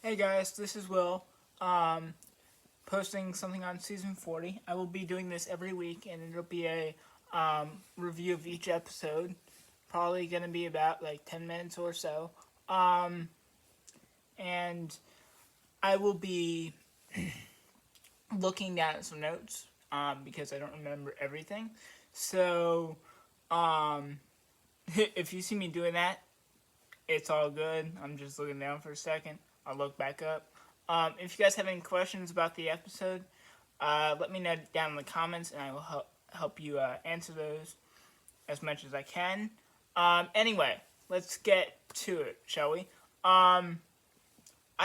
Hey guys, this is Will. Um, Posting something on season 40. I will be doing this every week, and it'll be a review of each episode. Probably gonna be about like 10 minutes or so. Um, and I will be looking at some notes because I don't remember everything. So um, if you see me doing that, it's all good. I'm just looking down for a second. I'll look back up. If you guys have any questions about the episode, let me know down in the comments, and I will help you answer those as much as I can. Anyway, let's get to it, shall we? I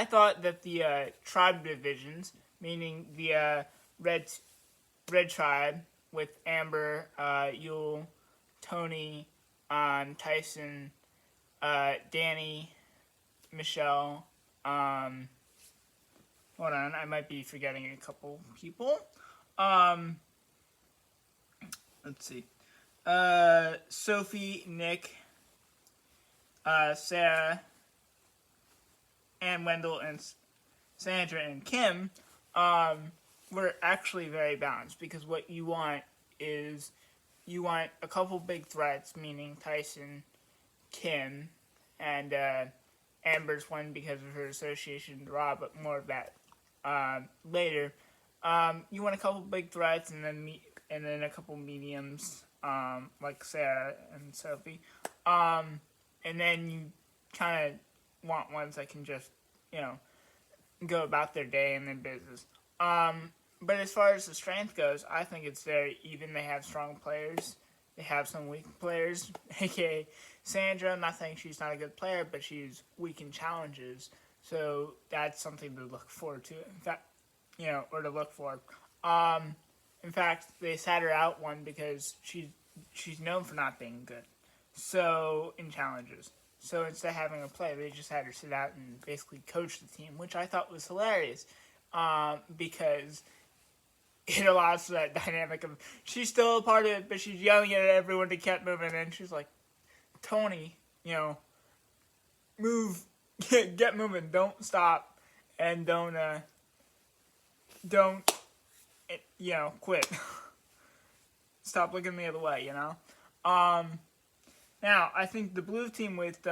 thought that the tribe divisions, meaning the red tribe with Amber, Yule, Tony, Tyson, Danny, Michelle. Hold on, I might be forgetting a couple people. Um, let's see. Sophie, Nick, Sarah, and Wendell, and Sandra, and Kim were actually very balanced because what you want is you want a couple big threats, meaning Tyson, Kim, and Amber's one because of her association with Rob, but more of that later. You want a couple big threats and then a couple mediums, like Sarah and Sophie, and then you kind of want ones that can just go about their day and their business. But as far as the strength goes, I think it's very even. They have strong players. They have some weak players, aka Sandra. I'm not saying she's not a good player, but she's weak in challenges. So that's something to look forward to. In fact, or to look for. In fact, they sat her out one because she's known for not being good. So in challenges. So instead of having her play, they just had her sit out and basically coach the team, which I thought was hilarious. Because it allows for that dynamic of she's still a part of it, but she's yelling at everyone to keep moving, and she's like, Tony, move, get moving, don't stop, and don't quit. Stop looking the other way, Now, I think the blue team with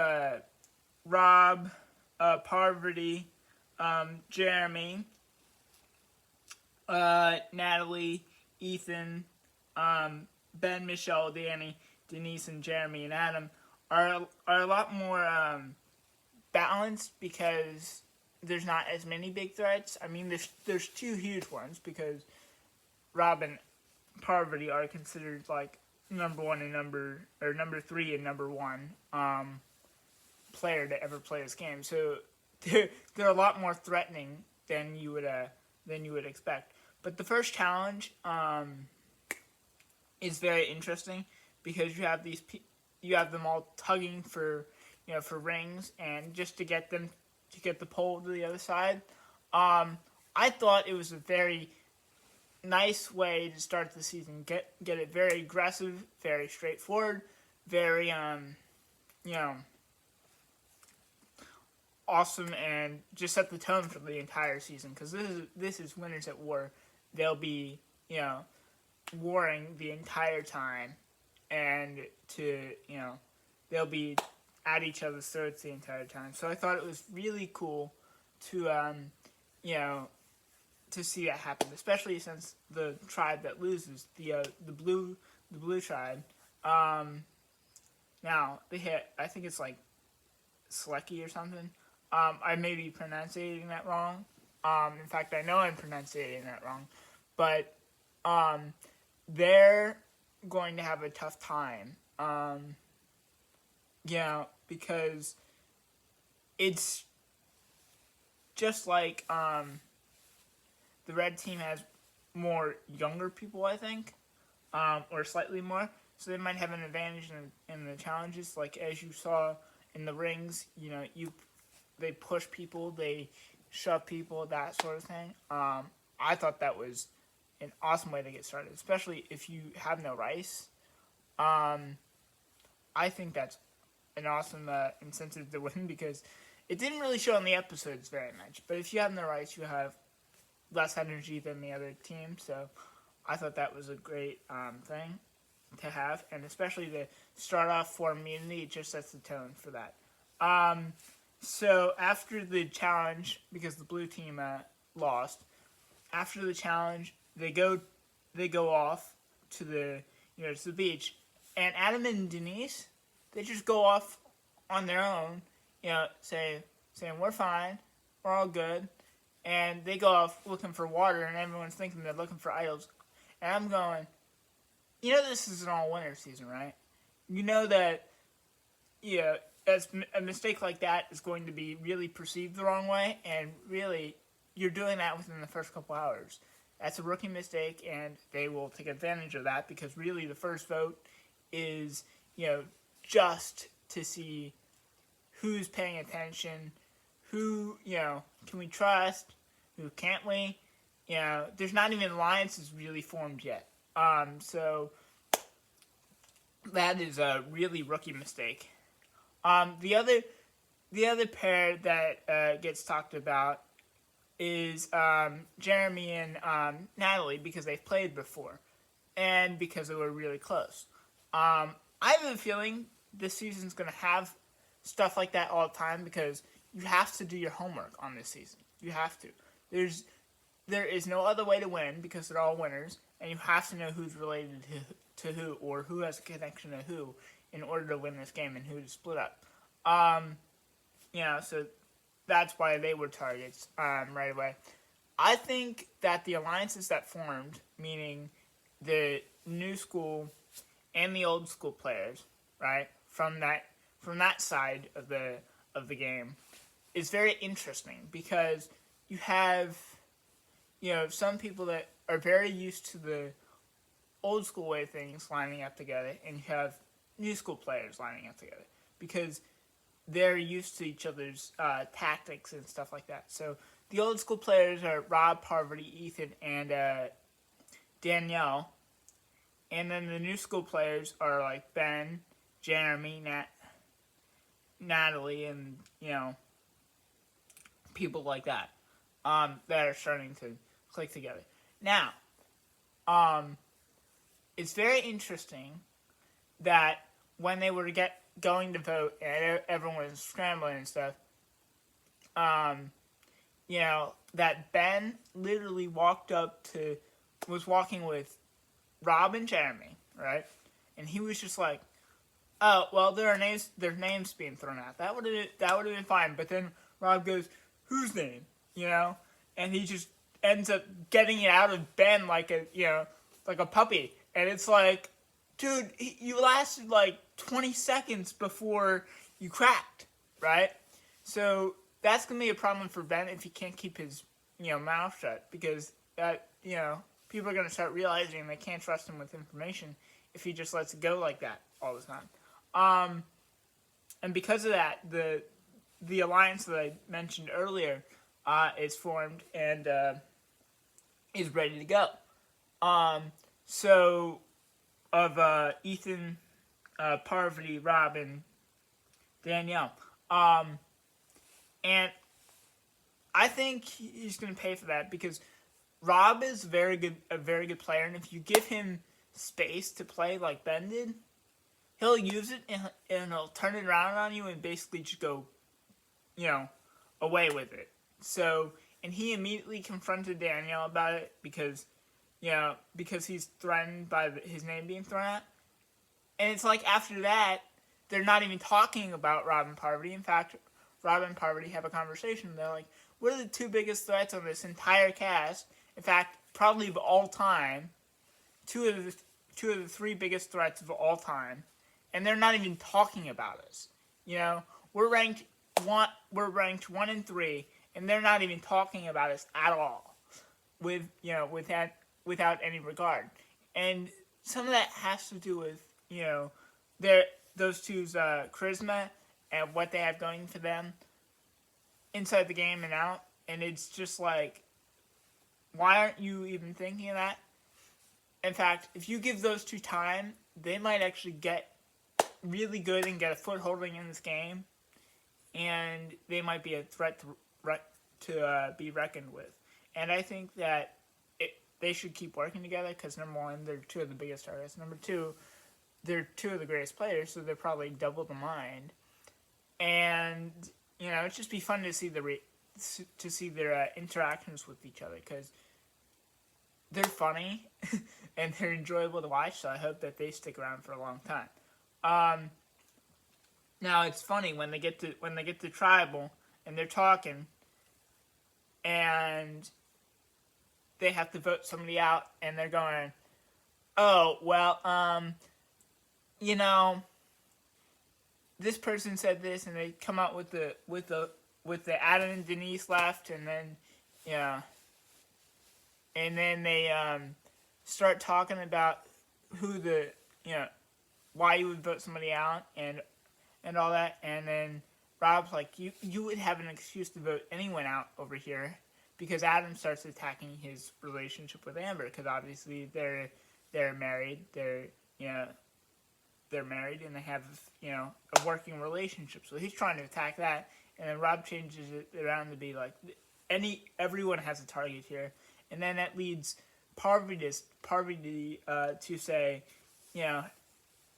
Rob, Parvati, Jeremy, Natalie, Ethan, Ben, Michelle, Danny, Denise, and Jeremy and Adam are a lot more balanced because there's not as many big threats. I mean, there's two huge ones because Rob and Parvati are considered like number 3 and number 1 player to ever play this game. So they're a lot more threatening than you would expect. But the first challenge is very interesting because you have them all tugging for rings and just to get the pole to the other side. I thought it was a very nice way to start the season. Get it very aggressive, very straightforward, very awesome, and just set the tone for the entire season. Because this is Winners at War. They'll be warring the entire time, and they'll be at each other's throats the entire time. So I thought it was really cool to to see that happen, especially since the tribe that loses, the blue tribe. Now they hit. I think it's like Slecki or something. I may be pronouncing that wrong. In fact, I know I'm pronouncing that wrong, but they're going to have a tough time. Because it's just like the red team has more younger people, I think, or slightly more, so they might have an advantage in the challenges. Like as you saw in the rings, they push people, they shove people, that sort of thing. I thought that was an awesome way to get started, especially if you have no rice. I think that's an awesome incentive to win because It didn't really show in the episodes very much, but if you have no rights, you have less energy than the other team. So I thought that was a great thing to have, and especially to start off for immunity, it just sets the tone for that. So after the challenge, because the blue team lost, after the challenge, they go off to the to the beach, and Adam and Denise, they just go off on their own, saying we're fine, we're all good, and they go off looking for water, and everyone's thinking they're looking for idols, and I'm going, this is an all-winter season, right? You know that, as a mistake like that is going to be really perceived the wrong way, and really, you're doing that within the first couple hours. That's a rookie mistake, and they will take advantage of that because really the first vote is, just to see who's paying attention, who, can we trust, who can't we? There's not even alliances really formed yet. So that is a really rookie mistake. The other pair that gets talked about is Jeremy and Natalie because they've played before and because they were really close. I have a feeling this season's going to have stuff like that all the time because you have to do your homework on this season. You have to. There is no other way to win because they're all winners, and you have to know who's related to who or who has a connection to who in order to win this game and who to split up. So that's why they were targets right away. I think that the alliances that formed, meaning the new school and the old school players, right, from that side of the game, is very interesting because you have some people that are very used to the old school way of things lining up together, and you have new school players lining up together because they're used to each other's tactics and stuff like that. So the old school players are Rob, Parvati, Ethan, and Danielle. And then the new school players are like Ben, Jeremy, Natalie, and, people like that that are starting to click together. Now, it's very interesting that when they were going to vote and everyone was scrambling and stuff, that Ben literally was walking with Rob and Jeremy, right? And he was just like, oh, well, their names being thrown out. That would have been fine. But then Rob goes, whose name? And he just ends up getting it out of Ben like a puppy. And it's like, dude, you lasted like 20 seconds before you cracked, right? So that's going to be a problem for Ben if he can't keep his, mouth shut because people are going to start realizing they can't trust him with information if he just lets it go like that all the time. And because of that, the alliance that I mentioned earlier is formed and is ready to go. So of Ethan, Parvati, Rob, and Danielle. And I think he's going to pay for that because Rob is a very good player, and if you give him space to play like Ben did, he'll use it and he'll turn it around on you and basically just go, away with it. So, and he immediately confronted Danielle about it because he's threatened by his name being thrown out. And it's like after that, they're not even talking about Rob and Parvati. In fact, Rob and Parvati have a conversation. They're like, what are the two biggest threats on this entire cast? In fact, probably of all time. Two of the three biggest threats of all time. And they're not even talking about us. We're ranked 1 and 3, and they're not even talking about us at all. Without any regard. And some of that has to do with, those two's charisma and what they have going for them inside the game and out. And it's just like, why aren't you even thinking of that? In fact, if you give those two time, they might actually get really good and get a footholding in this game and they might be a threat to be reckoned with. And I think that they should keep working together because number one, they're two of the biggest artists. Number two, they're two of the greatest players, so they're probably double the mind. And it'd just be fun to see their interactions with each other because they're funny and they're enjoyable to watch. So I hope that they stick around for a long time. Now it's funny when they get to tribal and they're talking, and they have to vote somebody out, and they're going, "Oh well, this person said this," and they come out with the Adam and Denise left, and then and then they start talking about why you would vote somebody out and all that, and then Rob's like, you would have an excuse to vote anyone out over here, because Adam starts attacking his relationship with Amber, because obviously they're married, they're married and they have a working relationship, so he's trying to attack that, and then Rob changes it around to be like, everyone has a target here, and then that leads Parvati to say, I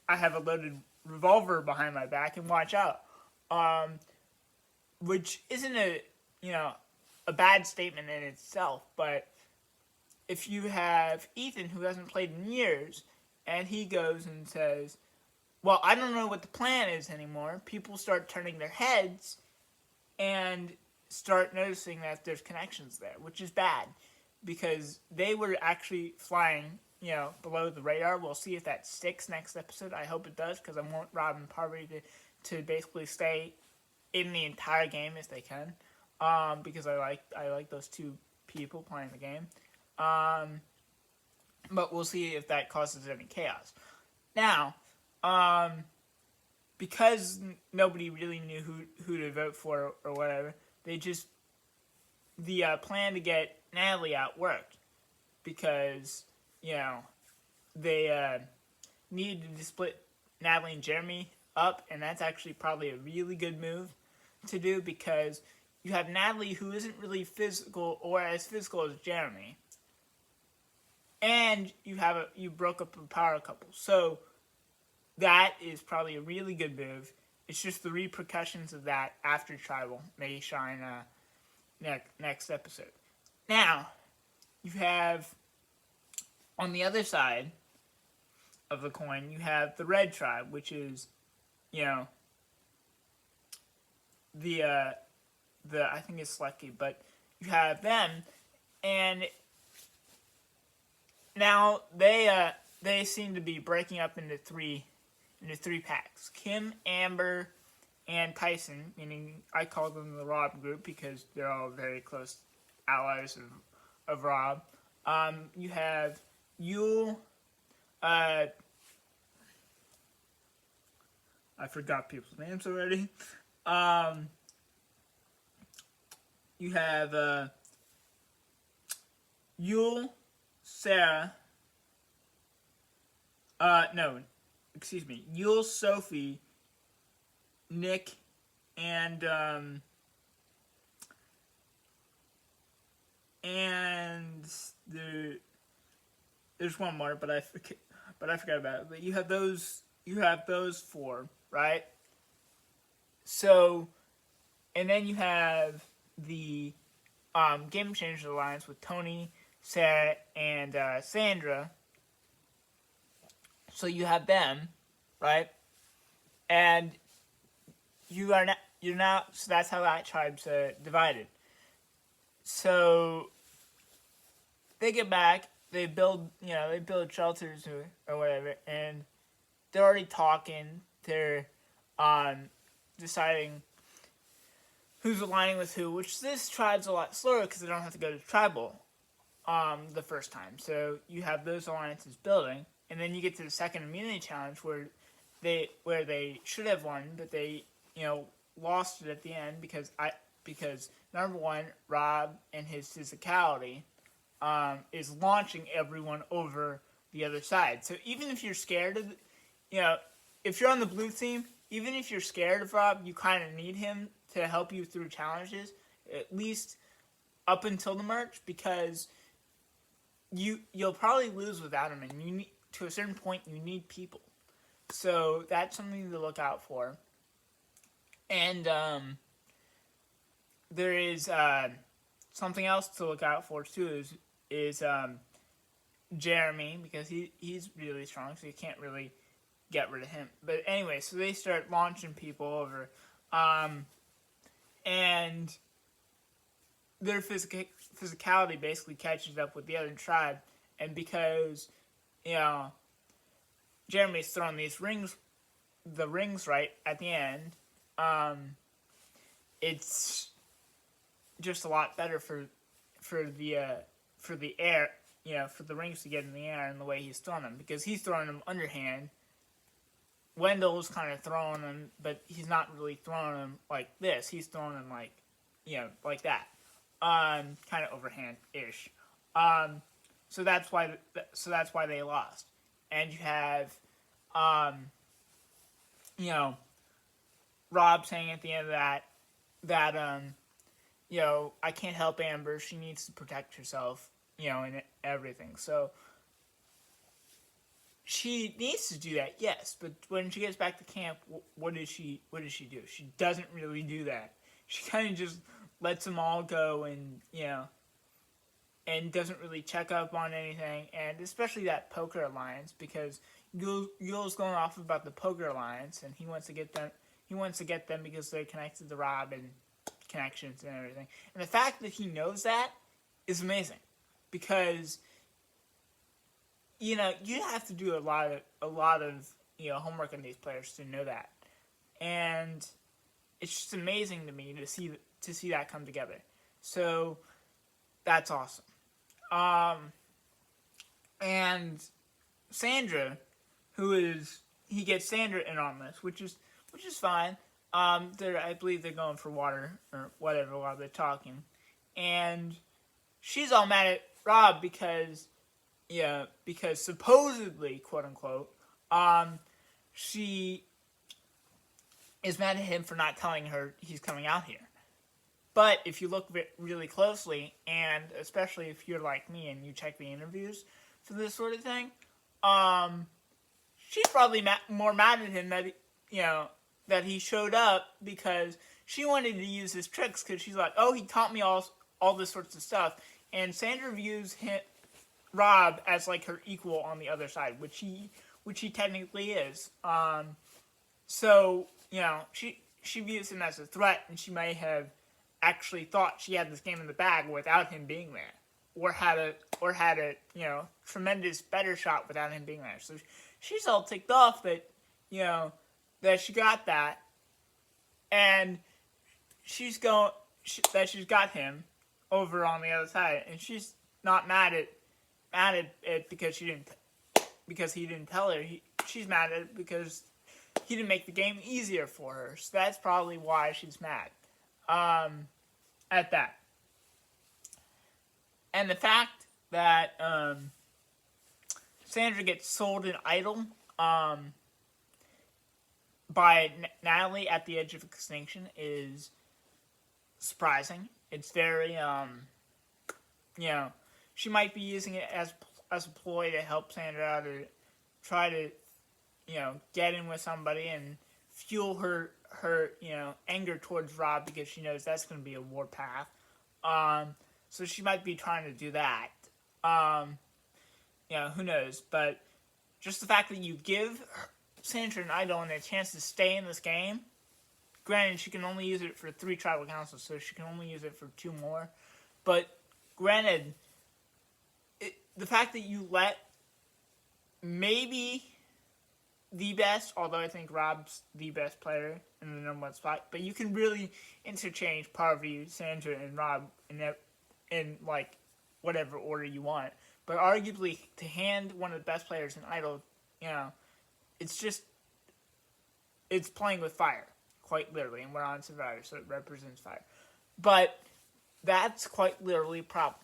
have a loaded revolver behind my back and watch out, which isn't a bad statement in itself, but if you have Ethan, who hasn't played in years, and he goes and says, well, I don't know what the plan is anymore, people start turning their heads and start noticing that there's connections there, which is bad, because they were actually flying, below the radar. We'll see if that sticks next episode. I hope it does, because I want Rob and Parvati to basically stay in the entire game if they can, because I like those two people playing the game. But we'll see if that causes any chaos. Now, because nobody really knew who to vote for or whatever, the plan to get Natalie out worked, because they needed to split Natalie and Jeremy up, and that's actually probably a really good move to do, because you have Natalie, who isn't really physical or as physical as Jeremy, and you broke up a power couple, so that is probably a really good move. It's just the repercussions of that after Tribal may shine next episode. Now, you have, on the other side of the coin, you have the Red Tribe, which is, the I think it's Slucky, but you have them, and now they seem to be breaking up into three packs: Kim, Amber, and Tyson. Meaning, I call them the Rob group because they're all very close allies of Rob. You have Yul. I forgot people's names already. You have Yul, Sarah. Yul, Sophie, Nick, and there's one more, but I forgot about it. But you have those four, right? So, and then you have the Game Changers Alliance with Tony, Sarah, and Sandra. So you have them, right? And you're now. So that's how that tribe's divided. So they get back. They build shelters or whatever, and they're already talking. They're deciding who's aligning with who, which this tribe's a lot slower because they don't have to go to tribal the first time. So you have those alliances building, and then you get to the second immunity challenge where they should have won, but they lost it at the end because number one, Rob and his physicality is launching everyone over the other side. So even if you're scared of, if you're on the blue team, even if you're scared of Rob, you kind of need him to help you through challenges, at least up until the merge, because you'll probably lose without him, and you need, to a certain point, you need people. So that's something to look out for. And there is something else to look out for too. Is Jeremy, because he's really strong, so you can't really get rid of him. But anyway, so they start launching people over, and their physicality basically catches up with the other tribe, and because Jeremy's throwing the rings right at the end, it's just a lot better for the air, for the rings to get in the air, and the way he's throwing them, because he's throwing them underhand. Wendell's kind of throwing them, but he's not really throwing them like this. He's throwing them like that, kind of overhand-ish. So that's why they lost. And you have, Rob saying at the end of that I can't help Amber. She needs to protect herself, and everything. So she needs to do that, yes. But when she gets back to camp, what does she do? She doesn't really do that. She kind of just lets them all go, and and doesn't really check up on anything. And especially that Poker Alliance, because Yule's going off about the Poker Alliance, and he wants to get them. He wants to get them because they're connected to Rob and connections and everything. And the fact that he knows that is amazing, because you have to do a lot of homework on these players to know that, and it's just amazing to me to see that come together. So that's awesome. And Sandra, he gets Sandra in on this, which is fine. I believe they're going for water or whatever while they're talking, and she's all mad at Rob because supposedly, quote unquote, she is mad at him for not telling her he's coming out here. But if you look really closely, and especially if you're like me and you check the interviews for this sort of thing, she's probably more mad at him that he showed up, because she wanted to use his tricks, because she's like, oh, he taught me all this sorts of stuff. And Sandra views Rob as like her equal on the other side, which he technically is. So she views him as a threat, and she may have actually thought she had this game in the bag without him being there, or had a tremendous better shot without him being there. So she's all ticked off that that she got that, and she's got him over on the other side, and she's not mad at it because he didn't tell her. She's mad at it because he didn't make the game easier for her. So that's probably why she's mad at that. And the fact that Sandra gets sold an idol by Natalie at the edge of extinction is surprising. It's very, she might be using it as a ploy to help Sandra out, or try to, get in with somebody and fuel her anger towards Rob, because she knows that's going to be a warpath. So she might be trying to do that. Who knows? But just the fact that you give Sandra an idol and a chance to stay in this game. Granted, she can only use it for 3 tribal councils, so she can only use it for 2 more. But granted, the fact that you let maybe the best, although I think Rob's the best player in the number 1 spot, but you can really interchange Parvati, Sandra, and Rob in like whatever order you want. But arguably, to hand one of the best players an idol, it's playing with fire, quite literally, and we're on Survivor, so it represents fire. But that's quite literally a problem,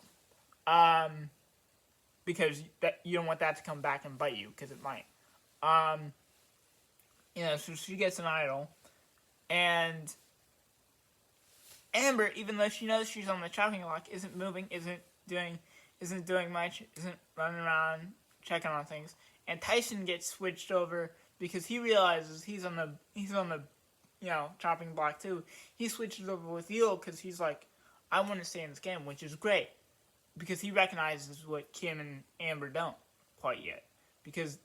because you don't want that to come back and bite you, because it might. So she gets an idol, and Amber, even though she knows she's on the chopping block, isn't moving, isn't doing much, isn't running around checking on things. And Tyson gets switched over because he realizes he's on the chopping block too. He switches over with Yul because he's like, I want to stay in this game, which is great because he recognizes what Kim and Amber don't quite yet, because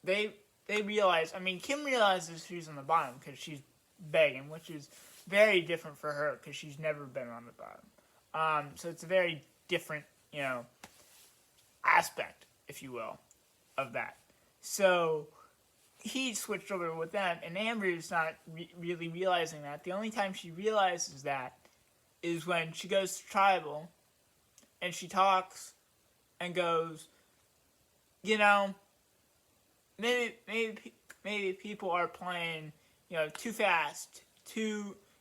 they realize. I mean, Kim realizes she's on the bottom because she's begging, which is very different for her because she's never been on the bottom. So it's a very different, aspect, if you will, of that. So he switched over with them, and Amber is not really realizing that. The only time she realizes that is when she goes to Tribal, and she talks and goes, maybe people are playing, too fast.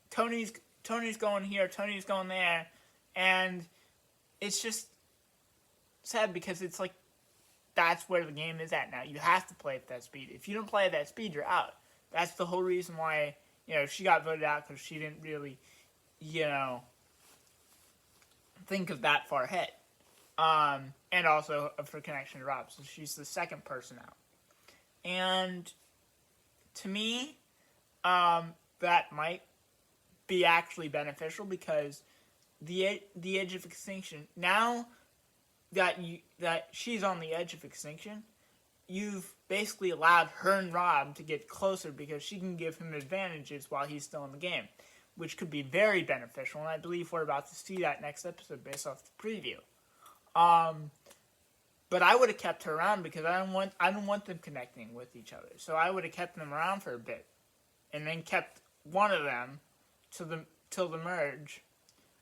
Tony's going here, Tony's going there, and it's just sad because it's like that's where the game is at now. You have to play at that speed. If you don't play at that speed, you're out. That's the whole reason why she got voted out, because she didn't really think of that far ahead. And also of her connection to Rob. So she's the second person out. And to me, that might be actually beneficial because the edge of extinction, now that she's on the edge of extinction, you've basically allowed her and Rob to get closer because she can give him advantages while he's still in the game, which could be very beneficial, and I believe we're about to see that next episode based off the preview. But I would have kept her around because I don't want them connecting with each other. So I would have kept them around for a bit, and then kept one of them till the merge.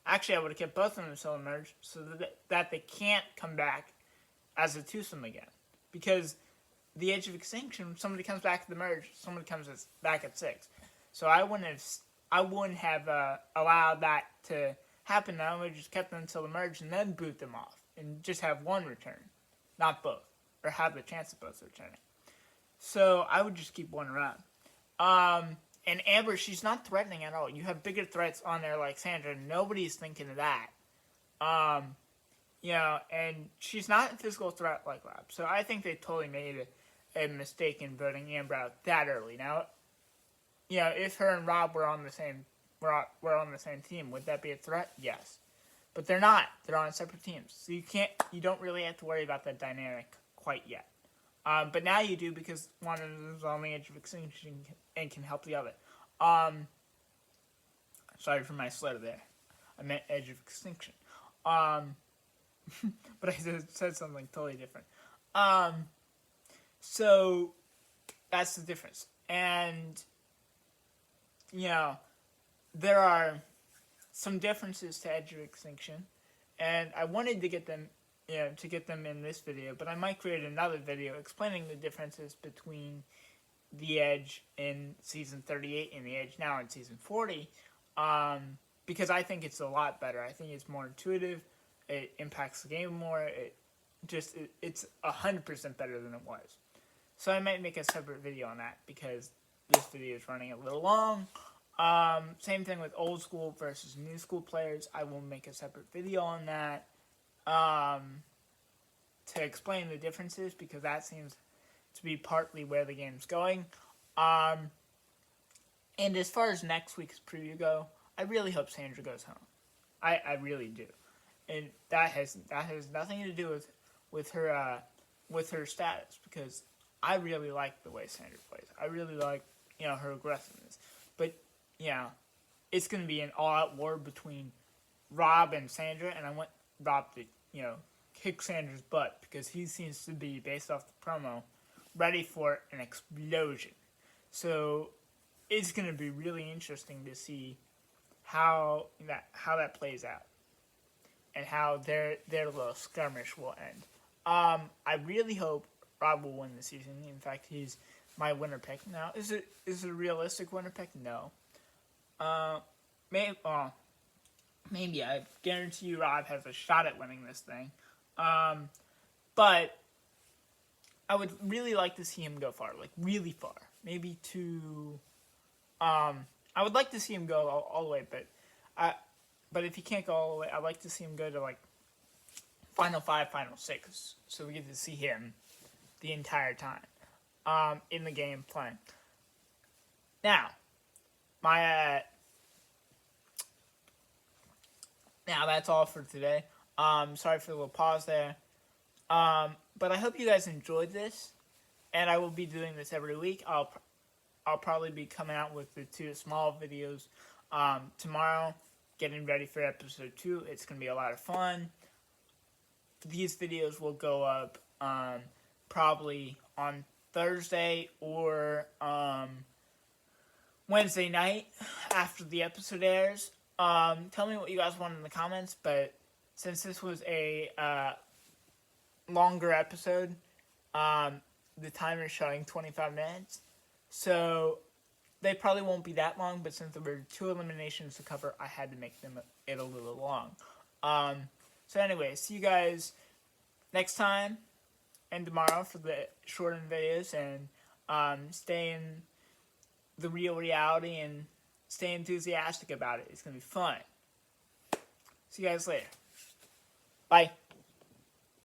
Actually, I would have kept both of them until the merge, so that they can't come back as a twosome again. Because the edge of extinction, somebody comes back at the merge, somebody comes back at 6. So I wouldn't have allowed that to happen. I would have just kept them until the merge and then boot them off and just have one return, not both, or have the chance of both returning. So I would just keep one around. And Amber, she's not threatening at all. You have bigger threats on there like Sandra. Nobody's thinking of that. And she's not a physical threat like Rob. So I think they totally made a mistake in voting Amber out that early. Now, if her and Rob were on the same team, would that be a threat? Yes. But they're not. They're on separate teams. So you don't really have to worry about that dynamic quite yet. But now you do, because one of them is on the edge of extinction and can help the other. Sorry for my slur there. I meant edge of extinction. But I said something totally different. So that's the difference. And, there are some differences to edge of extinction. And I wanted to get them in this video, but I might create another video explaining the differences between the Edge in Season 38 and the Edge now in Season 40, because I think it's a lot better. I think it's more intuitive, it impacts the game more, it's 100% better than it was. So I might make a separate video on that, because this video is running a little long. Same thing with old school versus new school players. I will make a separate video on that. To explain the differences, because that seems to be partly where the game's going. And as far as next week's preview go, I really hope Sandra goes home. I really do. And that has nothing to do with her status, because I really like the way Sandra plays. I really like, her aggressiveness. But, it's going to be an all-out war between Rob and Sandra, and I want Rob to, kick Sandra's butt, because he seems to be, based off the promo, ready for an explosion. So it's going to be really interesting to see how that plays out, and how their little skirmish will end. I really hope Rob will win the season. In fact, he's my winner pick. Now, is it a realistic winner pick? No. Maybe. I guarantee you Rob has a shot at winning this thing. But I would really like to see him go far, like really far. Maybe to, I would like to see him go all the way, but But if he can't go all the way, I'd like to see him go to like Final 5, Final 6, so we get to see him the entire time in the game playing. Now, now that's all for today. Sorry for the little pause there. But I hope you guys enjoyed this, and I will be doing this every week. I'll probably be coming out with the 2 small videos tomorrow, getting ready for episode 2. It's going to be a lot of fun. These videos will go up probably on Thursday or Wednesday night after the episode airs. Tell me what you guys want in the comments, but since this was a longer episode, the timer is showing 25 minutes, so they probably won't be that long, but since there were 2 eliminations to cover, I had to make it a little long. So anyway, see you guys next time and tomorrow for the shortened videos, and stay in the real reality and stay enthusiastic about it. It's going to be fun. See you guys later. Bye.